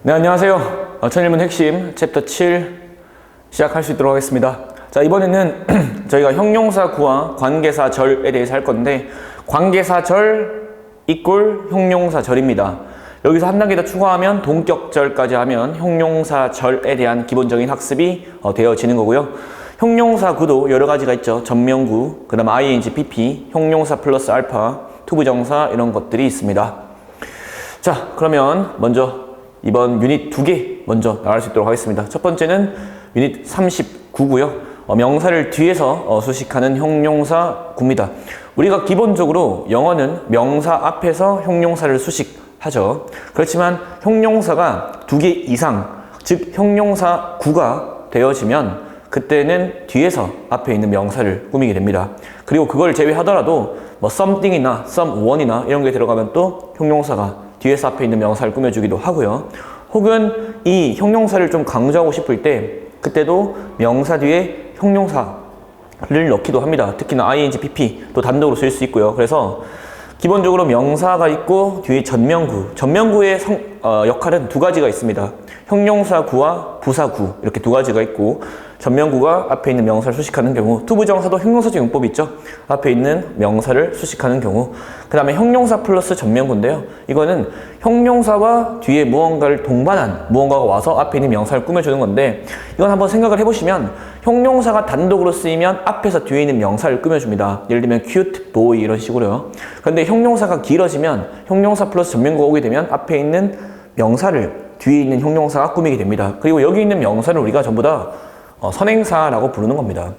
네, 안녕하세요. 천일문 핵심 챕터 7 시작할 수 있도록 하겠습니다. 자, 이번에는 저희가 형용사 구와 관계사 절에 대해서 할 건데, 관계사 절 이꼴 형용사 절입니다. 여기서 한 단계 더 추가하면 동격절까지 하면 형용사 절에 대한 기본적인 학습이 되어지는 거고요. 형용사 구도 여러 가지가 있죠. 전명구, 그 다음 ing, pp, 형용사 플러스 알파, 투부정사 이런 것들이 있습니다. 자, 그러면 먼저 이번 유닛 2개 먼저 나갈 수 있도록 하겠습니다. 첫 번째는 유닛 39고요. 명사를 뒤에서 수식하는 형용사 구입니다. 우리가 기본적으로 영어는 명사 앞에서 형용사를 수식하죠. 그렇지만 형용사가 2개 이상, 즉 형용사 구가 되어지면 그때는 뒤에서 앞에 있는 명사를 꾸미게 됩니다. 그리고 그걸 제외하더라도 뭐 something이나 someone이나 이런 게 들어가면 또 형용사가 뒤에서 앞에 있는 명사를 꾸며주기도 하고요. 혹은 이 형용사를 좀 강조하고 싶을 때 그때도 명사 뒤에 형용사를 넣기도 합니다. 특히나 ing, pp 또 단독으로 쓸 수 있고요. 그래서 기본적으로 명사가 있고 뒤에 전명구, 전명구의 역할은 두 가지가 있습니다. 형용사 구와 부사 구 이렇게 두 가지가 있고, 전명구가 앞에 있는 명사를 수식하는 경우, 투부정사도 형용사적 용법이 있죠. 앞에 있는 명사를 수식하는 경우, 그 다음에 형용사 플러스 전명구인데요. 이거는 형용사와 뒤에 무언가를 동반한 무언가가 와서 앞에 있는 명사를 꾸며주는 건데, 이건 한번 생각을 해보시면 형용사가 단독으로 쓰이면 앞에서 뒤에 있는 명사를 꾸며줍니다. 예를 들면 cute boy 이런 식으로요. 그런데 형용사가 길어지면 형용사 플러스 전명구가 오게 되면 앞에 있는 명사를 뒤에 있는 형용사가 꾸미게 됩니다. 그리고 여기 있는 명사를 우리가 전부 다 선행사라고 부르는 겁니다.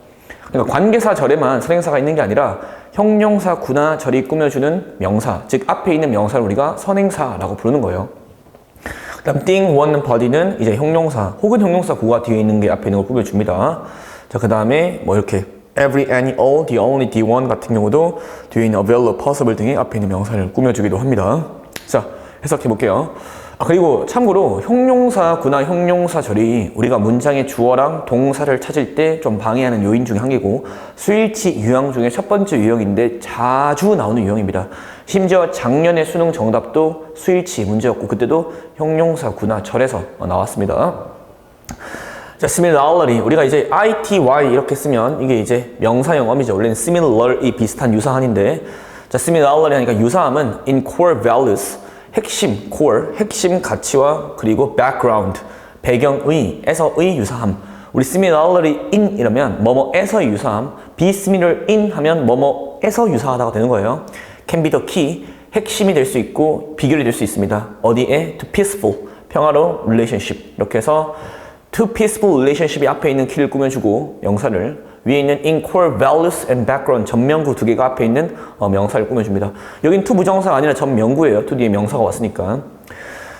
그러니까 관계사 절에만 선행사가 있는 게 아니라 형용사 구나 절이 꾸며주는 명사, 즉 앞에 있는 명사를 우리가 선행사라고 부르는 거예요. 그 다음 thing, one, body는 이제 형용사 혹은 형용사 구가 뒤에 있는 게 앞에 있는 걸 꾸며줍니다. 자, 그 다음에 뭐 이렇게 every, any, all, the only, the one 같은 경우도 뒤에 있는 available, possible 등이 앞에 있는 명사를 꾸며주기도 합니다. 자, 해석해 볼게요. 그리고 참고로 형용사구나 형용사절이 우리가 문장의 주어랑 동사를 찾을 때 좀 방해하는 요인 중에 한 개고, 수일치 유형 중에 첫 번째 유형인데 자주 나오는 유형입니다. 심지어 작년에 수능 정답도 수일치 문제였고 그때도 형용사구나 절에서 나왔습니다. 자, similarly, 우리가 이제 ity 이렇게 쓰면 이게 이제 명사형어미죠. 원래는 similar이 비슷한 유사한인데, 자, similarly 하니까 유사함은 in core values, 핵심, core, 핵심 가치와 그리고 background, 배경의, 에서의 유사함. 우리 similarly in 이러면 뭐뭐에서의 유사함, be similar in 하면 뭐뭐에서 유사하다가 되는 거예요. can be the key, 핵심이 될 수 있고 비결이 될 수 있습니다. 어디에? to peaceful, 평화로운 relationship. 이렇게 해서 to peaceful relationship이 앞에 있는 키를 꾸며주고 명사를, 위에 있는 in core values and background 전명구 두 개가 앞에 있는 명사를 꾸며줍니다. 여긴 to 부정사가 아니라 전명구예요. to 뒤에 명사가 왔으니까.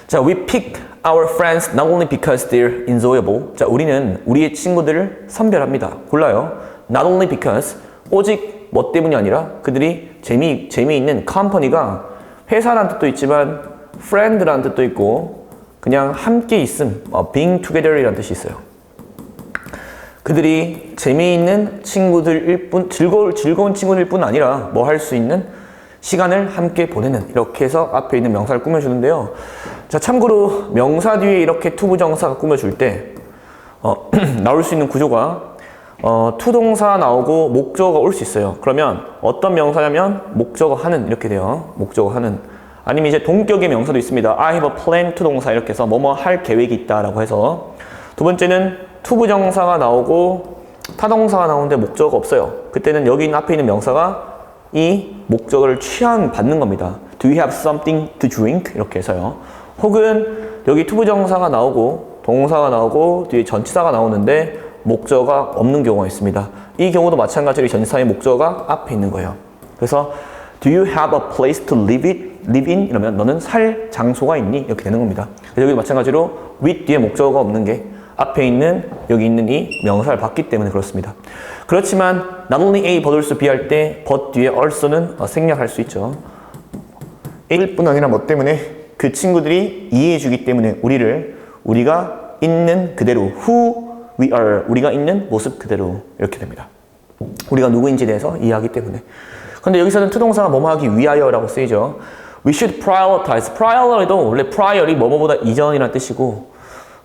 자, we pick our friends not only because they're enjoyable. 자, 우리는 우리의 친구들을 선별합니다. 골라요. not only because, 오직 뭐 때문이 아니라 그들이 재미있는 company가 회사라는 뜻도 있지만 friend라는 뜻도 있고 그냥 함께 있음, being together이라는 뜻이 있어요. 그들이 재미있는 친구들일 뿐, 즐거운 친구들일 뿐 아니라 뭐 할 수 있는 시간을 함께 보내는, 이렇게 해서 앞에 있는 명사를 꾸며주는데요. 자, 참고로 명사 뒤에 이렇게 투부정사가 꾸며줄 때 나올 수 있는 구조가 투동사 나오고 목적어가 올 수 있어요. 그러면 어떤 명사냐면 목적어 하는 이렇게 돼요. 목적어 하는. 아니면 이제 동격의 명사도 있습니다. I have a plan 투동사 이렇게 해서 뭐뭐 할 계획이 있다라고 해서. 두 번째는 투부정사가 나오고 타동사가 나오는데 목적어가 없어요. 그때는 여기 앞에 있는 명사가 이 목적어를 받는 겁니다. Do you have something to drink? 이렇게 해서요. 혹은 여기 투부정사가 나오고 동사가 나오고 뒤에 전치사가 나오는데 목적어가 없는 경우가 있습니다. 이 경우도 마찬가지로 전치사의 목적어가 앞에 있는 거예요. 그래서 Do you have a place to live in? 이러면 너는 살 장소가 있니? 이렇게 되는 겁니다. 여기도 마찬가지로 with 뒤에 목적어가 없는 게 앞에 있는 여기 있는 이 명사를 받기 때문에 그렇습니다. 그렇지만 not only A, but also B 할 때 but 뒤에 also는 생략할 수 있죠. A일 뿐 아니라 뭐 때문에 그 친구들이 이해해 주기 때문에 우리가 있는 그대로 who we are, 우리가 있는 모습 그대로 이렇게 됩니다. 우리가 누구인지에 대해서 이해하기 때문에. 근데 여기서는 투동사가 뭐뭐 하기 위하여라고 쓰이죠. We should prioritize. prior도 원래 prior이 뭐뭐보다 이전이라는 뜻이고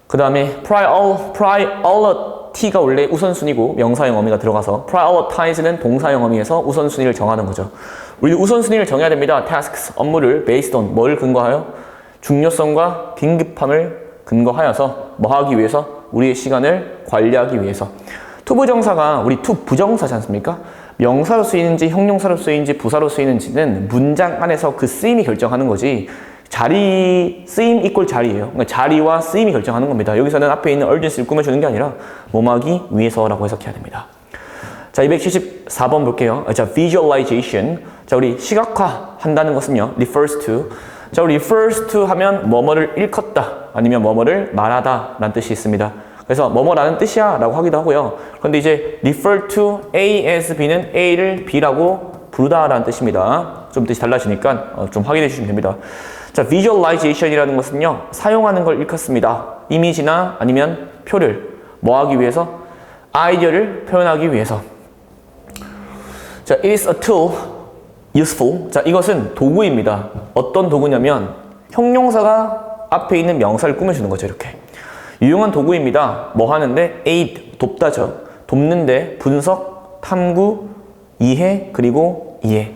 그 다음에 priority가 원래 우선순위고 명사형 어미가 들어가서 prioritize는 동사형 어미에서 우선순위를 정하는 거죠. 우리 우선순위를 정해야 됩니다. tasks, 업무를 based on 뭘 근거하여? 중요성과 긴급함을 근거하여서 뭐 하기 위해서? 우리의 시간을 관리하기 위해서. to 부정사가 우리 to 부정사지 않습니까? 명사로 쓰이는지 형용사로 쓰이는지 부사로 쓰이는지는 문장 안에서 그 쓰임이 결정하는 거지 자리, 쓰임 이꼴 자리예요. 그러니까 자리와 쓰임이 결정하는 겁니다. 여기서는 앞에 있는 urgency를 꾸며주는 게 아니라 뭐하기 위해서라고 해석해야 됩니다. 자, 274번 볼게요. 자, visualization. 자, 우리 시각화 한다는 것은요, refers to. 자, 우리 refers to 하면 뭐뭐를 일컫다 아니면 뭐뭐를 말하다 라는 뜻이 있습니다. 그래서 뭐뭐라는 뜻이야 라고 하기도 하고요. 그런데 이제 refer to A as B는 A를 B라고 부르다 라는 뜻입니다. 좀 뜻이 달라지니까 좀 확인해 주시면 됩니다. 자, visualization이라는 것은요, 사용하는 걸 일컫습니다. 이미지나 아니면 표를 뭐 하기 위해서? 아이디어를 표현하기 위해서. 자, it is a tool, useful. 자, 이것은 도구입니다. 어떤 도구냐면 형용사가 앞에 있는 명사를 꾸며주는 거죠, 이렇게. 유용한 도구입니다. 뭐 하는데? aid, 돕다죠. 돕는데 분석, 탐구, 이해, 그리고 이해.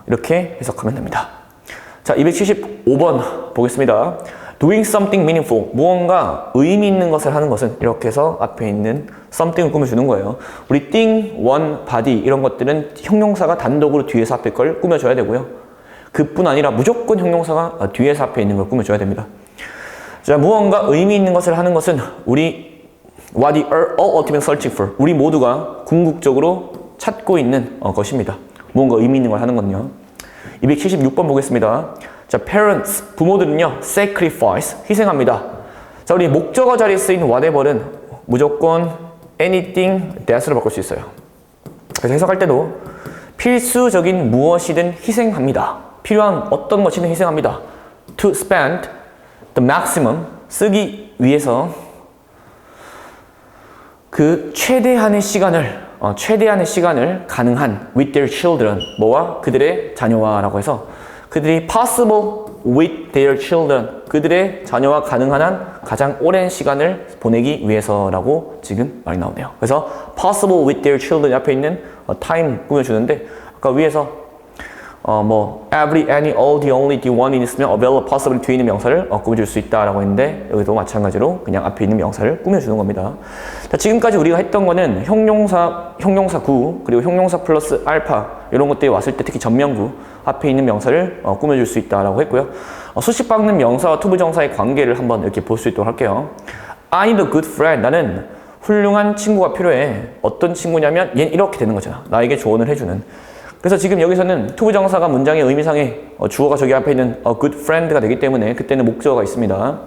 이렇게 해석하면 됩니다. 자, 275번 보겠습니다. Doing something meaningful. 무언가 의미 있는 것을 하는 것은 이렇게 해서 앞에 있는 something을 꾸며주는 거예요. 우리 thing, one, body 이런 것들은 형용사가 단독으로 뒤에서 앞에 걸 꾸며줘야 되고요. 그뿐 아니라 무조건 형용사가 뒤에서 앞에 있는 걸 꾸며줘야 됩니다. 자, 무언가 의미 있는 것을 하는 것은 우리 what we are all ultimately searching for. 우리 모두가 궁극적으로 찾고 있는 것입니다. 무언가 의미 있는 걸 하는 건요. 276번 보겠습니다. 자, parents, 부모들은요, sacrifice, 희생합니다. 자, 우리 목적어 자리에 쓰인 whatever는 무조건 anything that으로 바꿀 수 있어요. 그래서 해석할 때도 필수적인 무엇이든 희생합니다. 필요한 어떤 것이든 희생합니다. To spend the maximum, 쓰기 위해서 그 최대한의 시간을 가능한 with their children, 뭐와? 그들의 자녀와 라고 해서 그들이 possible with their children, 그들의 자녀와 가능한 한 가장 오랜 시간을 보내기 위해서라고 지금 말이 나오네요. 그래서 possible with their children 앞에 있는 time 꾸며주는데 아까 위에서 every, any, all, the only, the one이 있으면 available, possible 뒤에 있는 명사를 꾸며줄 수 있다라고 했는데 여기도 마찬가지로 그냥 앞에 있는 명사를 꾸며주는 겁니다. 자, 지금까지 우리가 했던 거는 형용사 구 그리고 형용사 플러스 알파 이런 것들이 왔을 때 특히 전명구 앞에 있는 명사를 꾸며줄 수 있다라고 했고요. 수식 박는 명사와 투부정사의 관계를 한번 이렇게 볼 수 있도록 할게요. I need a good friend. 나는 훌륭한 친구가 필요해. 어떤 친구냐면 얘는 이렇게 되는 거잖아. 나에게 조언을 해주는. 그래서 지금 여기서는 투부정사가 문장의 의미상에 주어가 저기 앞에 있는 a good friend가 되기 때문에 그때는 목적어가 있습니다.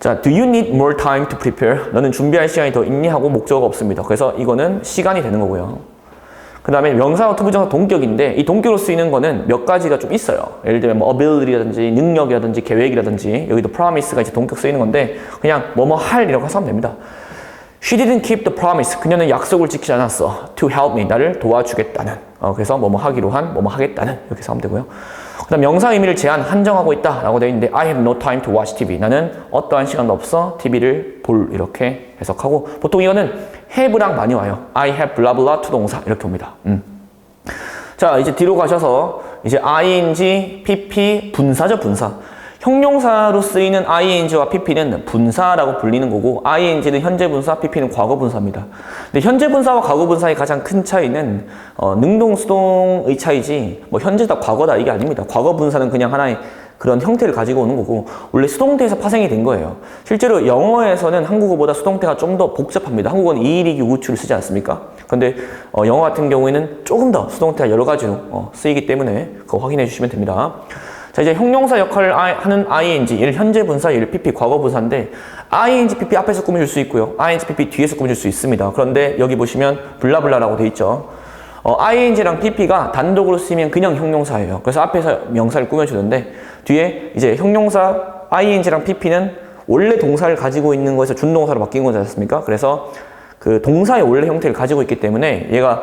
자, do you need more time to prepare? 너는 준비할 시간이 더 있니? 하고 목적어가 없습니다. 그래서 이거는 시간이 되는 거고요. 그 다음에 명사와 투부정사 동격인데 이 동격으로 쓰이는 거는 몇 가지가 좀 있어요. 예를 들면 뭐 ability라든지 능력이라든지 계획이라든지 여기도 promise가 이제 동격 쓰이는 건데 그냥 뭐뭐 할이라고 하면 됩니다. She didn't keep the promise. 그녀는 약속을 지키지 않았어. To help me. 나를 도와주겠다는. 그래서 뭐뭐 하기로 한, 뭐뭐 하겠다는. 이렇게 해서 하면 되고요. 그 다음 명사 의미를 한정하고 있다 라고 되어 있는데 I have no time to watch TV. 나는 어떠한 시간도 없어 TV를 볼. 이렇게 해석하고 보통 이거는 have랑 많이 와요. I have blah blah to 동사. 이렇게 옵니다. 자, 이제 뒤로 가셔서 이제 ing, pp, 분사죠, 분사. 형용사로 쓰이는 ing와 pp는 분사라고 불리는 거고 ing는 현재 분사, pp는 과거 분사입니다. 근데 현재 분사와 과거 분사의 가장 큰 차이는 능동, 수동의 차이지 뭐 현재다, 과거다 이게 아닙니다. 과거 분사는 그냥 하나의 그런 형태를 가지고 오는 거고 원래 수동태에서 파생이 된 거예요. 실제로 영어에서는 한국어보다 수동태가 좀 더 복잡합니다. 한국어는 이의리기 우추를 쓰지 않습니까? 그런데 영어 같은 경우에는 조금 더 수동태가 여러 가지로 쓰이기 때문에 그거 확인해 주시면 됩니다. 자, 이제 형용사 역할을 하는 ing, 얘를 현재 분사, 얘를 pp, 과거 분사인데 ing, pp 앞에서 꾸며줄 수 있고요. ing, pp 뒤에서 꾸며줄 수 있습니다. 그런데 여기 보시면 블라블라라고 돼 있죠. ing랑 pp가 단독으로 쓰이면 그냥 형용사예요. 그래서 앞에서 명사를 꾸며주는데 뒤에 이제 형용사 ing랑 pp는 원래 동사를 가지고 있는 거에서 준동사로 바뀐 거지 않습니까? 그래서 그 동사의 원래 형태를 가지고 있기 때문에 얘가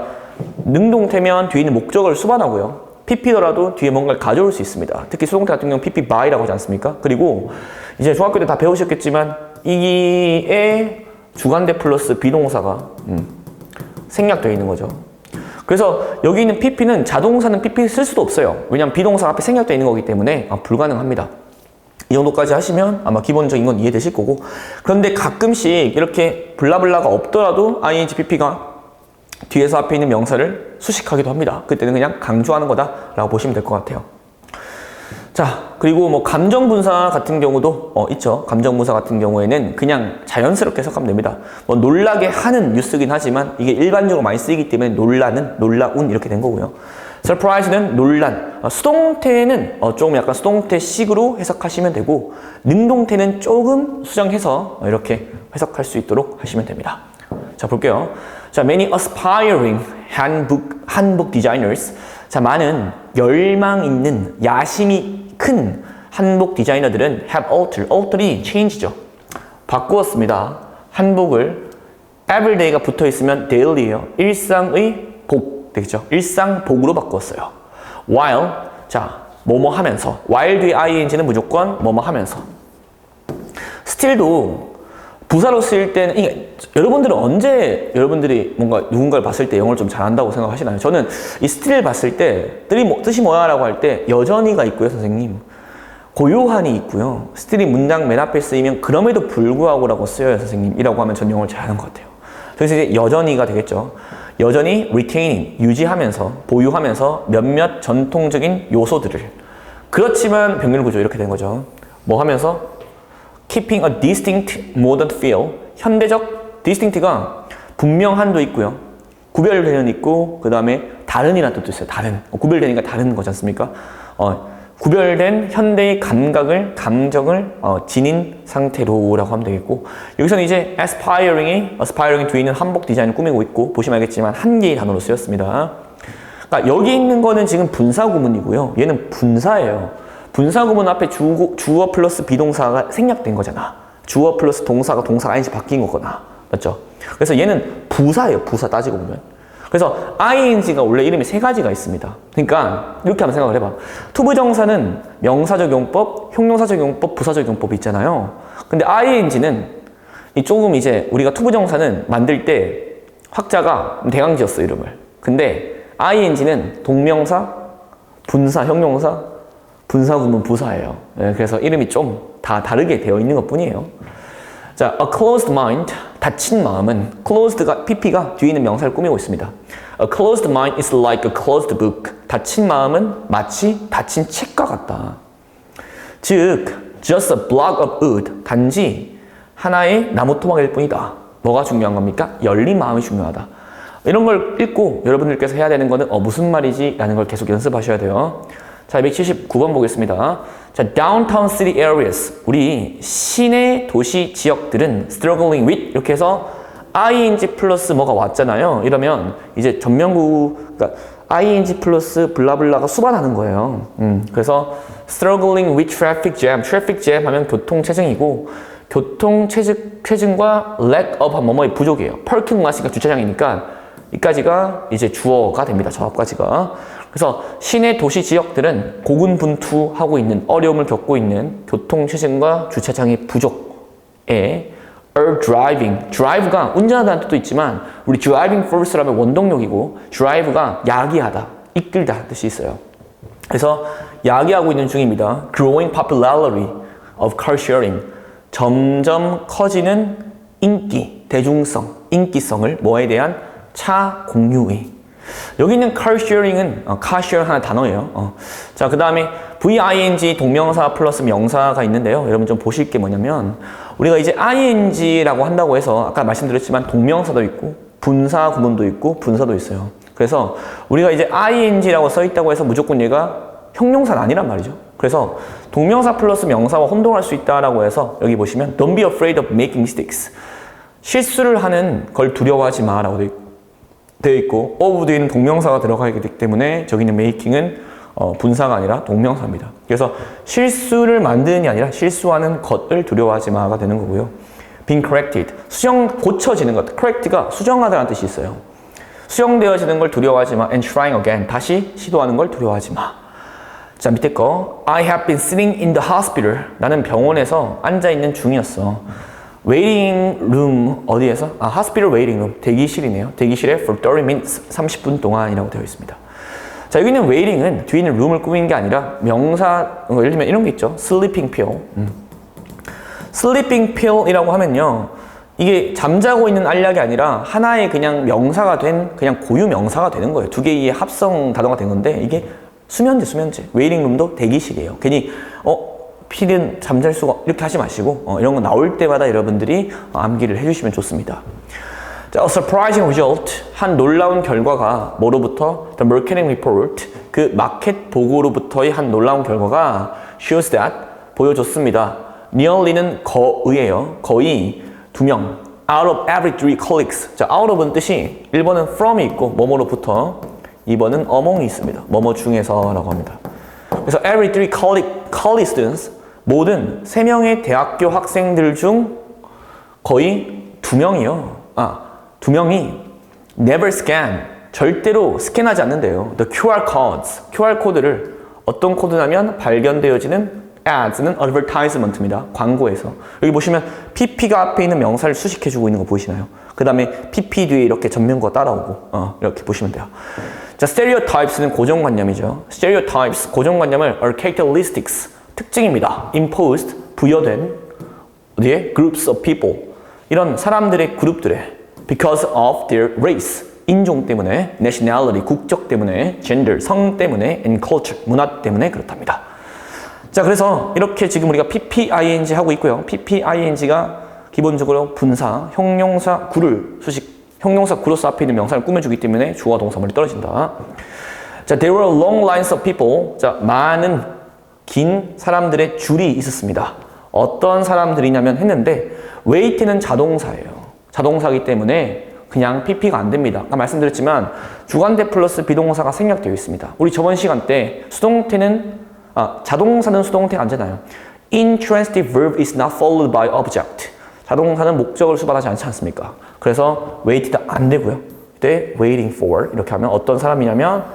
능동태면 뒤에 있는 목적어를 수반하고요. PP더라도 뒤에 뭔가를 가져올 수 있습니다. 특히 수동태 같은 경우는 PP by라고 하지 않습니까? 그리고 이제 중학교 때 다 배우셨겠지만 이게 주관대 플러스 비동사가 생략되어 있는 거죠. 그래서 여기 있는 PP는 자동사는 PP 쓸 수도 없어요. 왜냐하면 비동사 앞에 생략되어 있는 거기 때문에 불가능합니다. 이 정도까지 하시면 아마 기본적인 건 이해되실 거고, 그런데 가끔씩 이렇게 블라블라가 없더라도 ing pp가 뒤에서 앞에 있는 명사를 수식하기도 합니다. 그때는 그냥 강조하는 거다라고 보시면 될 것 같아요. 자, 그리고 뭐 감정분사 같은 경우도 있죠. 감정분사 같은 경우에는 그냥 자연스럽게 해석하면 됩니다. 뭐 놀라게 하는 뉴스긴 하지만 이게 일반적으로 많이 쓰이기 때문에 놀라는, 놀라운 이렇게 된 거고요. surprise는 논란, 수동태는 조금 약간 수동태식으로 해석하시면 되고, 능동태는 조금 수정해서 이렇게 해석할 수 있도록 하시면 됩니다. 자, 볼게요. 자, many aspiring 한복 designers. 자, 많은 열망 있는, 야심이 큰 한복 디자이너들은 have altered이 change죠. 바꾸었습니다. 한복을 everyday가 붙어 있으면 daily예요. 일상의 복 되겠죠. 일상복으로 바꾸었어요. while, 자, 뭐뭐 하면서. while 뒤에 ing는 무조건 뭐뭐 하면서. still도 부사로 쓰일 때는, 여러분들은 언제 여러분들이 뭔가 누군가를 봤을 때 영어를 좀 잘한다고 생각하시나요? 저는 이 still을 봤을 때 뜻이 뭐야? 라고 할 때 여전히가 있고요, 선생님. 고요한이 있고요. still이 문장 맨 앞에 쓰이면 그럼에도 불구하고 라고 쓰여요, 선생님. 이라고 하면 전 영어를 잘하는 것 같아요. 그래서 이제 여전히가 되겠죠. 여전히 retaining, 유지하면서, 보유하면서 몇몇 전통적인 요소들을. 그렇지만 병렬 구조 이렇게 된 거죠. 뭐 하면서? keeping a distinct modern feel. 현대적 distinct가 분명한도 있고요. 구별되는 있고, 그 다음에 다른이라는 뜻도 있어요. 다른. 구별되니까 다른 거지 않습니까? 구별된 현대의 감정을 지닌 상태로라고 하면 되겠고, 여기서는 이제 aspiring 뒤에 있는 한복 디자인을 꾸미고 있고, 보시면 알겠지만 한 개의 단어로 쓰였습니다. 그러니까 여기 있는 거는 지금 분사 구문이고요. 얘는 분사예요. 분사 구문 앞에 주어 플러스 비동사가 생략된 거잖아. 주어 플러스 동사가 ing 바뀐 거거나. 맞죠? 그래서 얘는 부사예요. 부사 따지고 보면. 그래서 ing가 원래 이름이 세 가지가 있습니다. 그러니까 이렇게 한번 생각을 해봐. 투부정사는 명사적 용법, 형용사적 용법, 부사적 용법이 있잖아요. 근데 ing는 조금 이제 우리가 투부정사는 만들 때 학자가 대강 지었어, 이름을. 근데 ing는 동명사, 분사, 형용사, 분사구문 부사예요. 네, 그래서 이름이 좀 다 다르게 되어 있는 것 뿐이에요. 자, a closed mind, 닫힌 마음은, closed가, pp가 뒤에 있는 명사를 꾸미고 있습니다. A closed mind is like a closed book. 닫힌 마음은 마치 닫힌 책과 같다. 즉, just a block of wood, 단지 하나의 나무 토막일 뿐이다. 뭐가 중요한 겁니까? 열린 마음이 중요하다. 이런 걸 읽고 여러분들께서 해야 되는 거는 무슨 말이지? 라는 걸 계속 연습하셔야 돼요. 자, 179번 보겠습니다. 자, downtown city areas. 우리 시내 도시 지역들은 struggling with 이렇게 해서 ing 플러스 뭐가 왔잖아요. 이러면 이제 전면구, 그러니까 ing 플러스 블라블라가 수반하는 거예요. 그래서 struggling with traffic jam 하면 교통체증이고, 교통체증과 lack of 뭐뭐의 부족이에요. parking lot이니까 주차장이니까 이까지가 이제 주어가 됩니다. 저 앞까지가. 그래서 시내 도시 지역들은 고군분투하고 있는, 어려움을 겪고 있는 교통체증과 주차장의 부족에 drive가 운전하다는 뜻도 있지만 우리 driving force라면 원동력이고, drive가 야기하다, 이끌다 뜻이 있어요. 그래서 야기하고 있는 중입니다. growing popularity of car sharing. 점점 커지는 인기, 대중성, 인기성을 뭐에 대한 차 공유의. 여기 있는 car sharing은 car share 하나 단어예요. 자, 그 다음에 VING 동명사 플러스 명사가 있는데요. 여러분 좀 보실 게 뭐냐면, 우리가 이제 ING라고 한다고 해서 아까 말씀드렸지만 동명사도 있고 분사 구문도 있고 분사도 있어요. 그래서 우리가 이제 ING라고 써 있다고 해서 무조건 얘가 형용사는 아니란 말이죠. 그래서 동명사 플러스 명사와 혼동할 수 있다라고 해서 여기 보시면 Don't be afraid of making mistakes. 실수를 하는 걸 두려워하지 마라고 되어 있고, of 뒤에는 동명사가 들어가 있기 때문에 저기는 making은 분사가 아니라 동명사입니다. 그래서 실수를 만드는 게 아니라 실수하는 것을 두려워하지 마가 되는 거고요. being corrected, 고쳐지는 것. correct가 수정하다라는 뜻이 있어요. 수용되어지는 걸 두려워하지 마. And trying again. 다시 시도하는 걸 두려워하지 마. 자, 밑에 거. I have been sitting in the hospital. 나는 병원에서 앉아있는 중이었어. waiting room 어디에서? hospital waiting room. 대기실이네요. 대기실에 for 30 minutes. 30분 동안이라고 되어 있습니다. 자, 여기 있는 waiting은 뒤에 있는 room을 꾸미는 게 아니라 명사, 예를 들면 이런 게 있죠. sleeping pill. sleeping pill이라고 하면요. 이게 잠자고 있는 알약이 아니라 하나의 그냥 명사가 된 그냥 고유 명사가 되는 거예요. 두 개의 합성 단어가 된 건데 이게 수면제. 웨이팅 룸도 대기실이에요. 괜히 필은 잠잘 수가 이렇게 하지 마시고 이런 거 나올 때마다 여러분들이 암기를 해주시면 좋습니다. 자, a surprising result. 한 놀라운 결과가 뭐로부터? The marketing report. 그 마켓 보고로부터의 한 놀라운 결과가 shows that 보여줬습니다. nearly는 거의예요. 거의 2명. out of every 3 colleagues. 자, out of은 뜻이 1번은 from이 있고 뭐뭐로부터, 2번은 among이 있습니다. 뭐뭐 중에서라고 합니다. 그래서 every 3 college students, 모든 3명의 대학교 학생들 중 거의 2명이요. 2명이 never scan, 절대로 스캔하지 않는데요. The QR codes, QR 코드를 어떤 코드냐면 발견되어지는 ads는 advertisement입니다. 광고에서. 여기 보시면 PP가 앞에 있는 명사를 수식해주고 있는 거 보이시나요? 그 다음에 PP 뒤에 이렇게 전면구가 따라오고 이렇게 보시면 돼요. 자, stereotypes는 고정관념이죠. stereotypes, 고정관념을 are characteristics, 특징입니다. imposed, 부여된 어디에? groups of people, 이런 사람들의 그룹들에 because of their race, 인종 때문에, nationality, 국적 때문에, gender, 성 때문에, and culture, 문화 때문에 그렇답니다. 자, 그래서 이렇게 지금 우리가 PPING 하고 있고요. PPING가 기본적으로 분사, 형용사 구를 형용사 구로서 앞에 있는 명사를 꾸며주기 때문에 주어와 동사물이 떨어진다. 자, there were long lines of people. 자, 많은 긴 사람들의 줄이 있었습니다. 어떤 사람들이냐면 했는데 wait는 자동사예요. 자동사이기 때문에 그냥 PP가 안 됩니다. 아까 말씀드렸지만 주관대 플러스 비동사가 생략되어 있습니다. 우리 저번 시간 때 수동태는 자동사는 수동태가 아니잖아요. Intransitive verb is not followed by object. 자동사는 목적을 수반하지 않지 않습니까? 그래서 waited 안 되고요. 그때 waiting for 이렇게 하면 어떤 사람이냐면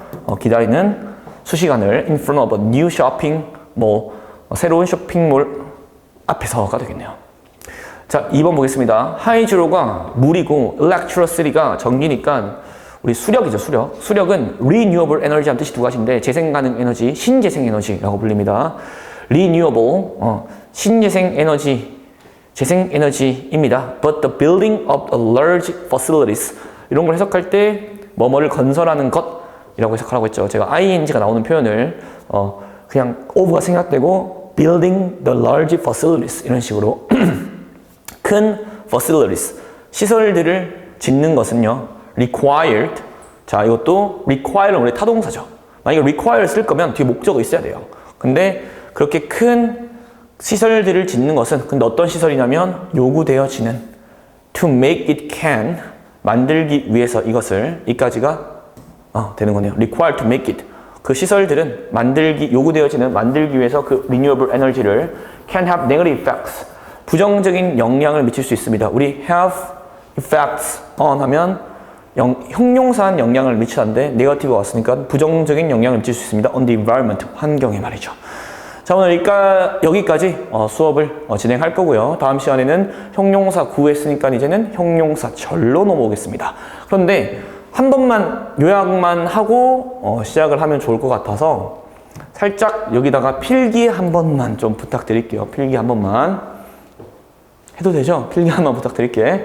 기다리는 수시간을 in front of a new shopping mall, 새로운 쇼핑몰 앞에서가 되겠네요. 자, 2번 보겠습니다. 하이드로가 물이고 electricity가 전기니까 우리 수력이죠, 수력. 수력은 renewable energy라는 뜻이 두 가지인데 재생 가능 에너지, 신재생 에너지라고 불립니다. renewable, 신재생 에너지, 재생 에너지입니다. But the building of a large facilities, 이런 걸 해석할 때 뭐뭐를 건설하는 것이라고 해석하라고 했죠. 제가 ing가 나오는 표현을 그냥 of가 생략되고 building the large facilities 이런 식으로 큰 facilities, 시설들을 짓는 것은요. required. 자, 이것도 require는 원래 타동사죠. 만약에 require 쓸 거면 뒤에 목적어 있어야 돼요. 근데 그렇게 큰 시설들을 짓는 것은 근데 어떤 시설이냐면 요구되어지는 to make it can, 만들기 위해서 이것을, 이까지가 되는 거네요. required to make it. 그 시설들은 요구되어지는 만들기 위해서 그 renewable energy를 can have negative effects, 부정적인 영향을 미칠 수 있습니다. 우리 have effects on 하면 형용사한 영향을 미치는데 네거티브가 왔으니까 부정적인 영향을 미칠 수 있습니다. on the environment, 환경에 말이죠. 자, 오늘 여기까지 수업을 진행할 거고요. 다음 시간에는 형용사 구했으니까 이제는 형용사 절로 넘어오겠습니다. 그런데 한 번만 요약만 하고 시작을 하면 좋을 것 같아서 살짝 여기다가 필기 한 번만 좀 부탁드릴게요. 필기 한 번만 해도 되죠? 필기 한 번 부탁드릴게요.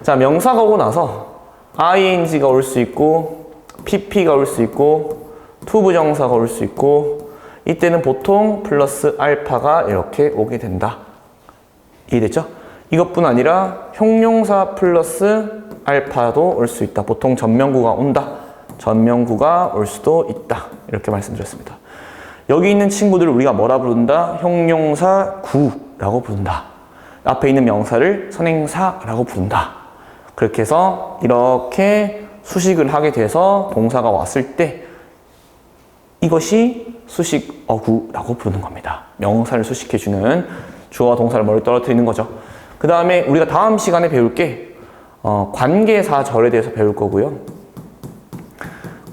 자, 명사가 오고 나서 ing가 올 수 있고 pp가 올 수 있고 투부정사가 올 수 있고 이때는 보통 플러스 알파가 이렇게 오게 된다. 이해됐죠? 이것뿐 아니라 형용사 플러스 알파도 올 수 있다. 보통 전명구가 온다. 전명구가 올 수도 있다. 이렇게 말씀드렸습니다. 여기 있는 친구들을 우리가 뭐라 부른다? 형용사 구라고 부른다. 앞에 있는 명사를 선행사라고 부른다. 그렇게 해서 이렇게 수식을 하게 돼서 동사가 왔을 때 이것이 수식 어구라고 부르는 겁니다. 명사를 수식해주는 주어와 동사를 머리 떨어뜨리는 거죠. 그 다음에 우리가 다음 시간에 배울 게 관계사절에 대해서 배울 거고요.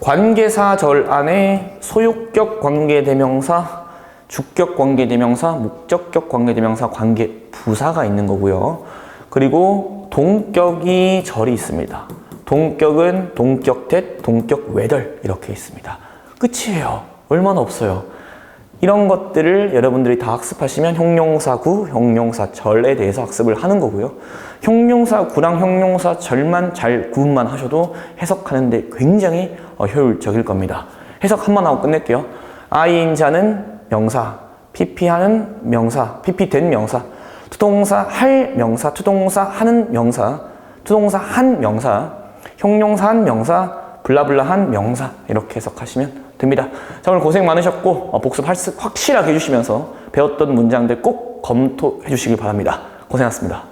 관계사절 안에 소유격 관계대명사, 주격 관계대명사, 목적격 관계대명사, 관계부사가 있는 거고요. 그리고 동격이 절이 있습니다. 동격은 동격댓, 동격외덜 이렇게 있습니다. 끝이에요. 얼마나 없어요. 이런 것들을 여러분들이 다 학습하시면 형용사구, 형용사절에 대해서 학습을 하는 거고요. 형용사구랑 형용사절만 잘 구분만 하셔도 해석하는데 굉장히 효율적일 겁니다. 해석 한번 하고 끝낼게요. I인 자는 명사, PP하는 명사, PP된 명사, 투동사 할 명사, 투동사 하는 명사, 투동사 한 명사, 형용사 한 명사, 블라블라 한 명사 이렇게 해석하시면 됩니다. 자, 오늘 고생 많으셨고 복습 확실하게 해주시면서 배웠던 문장들 꼭 검토해 주시길 바랍니다. 고생하셨습니다.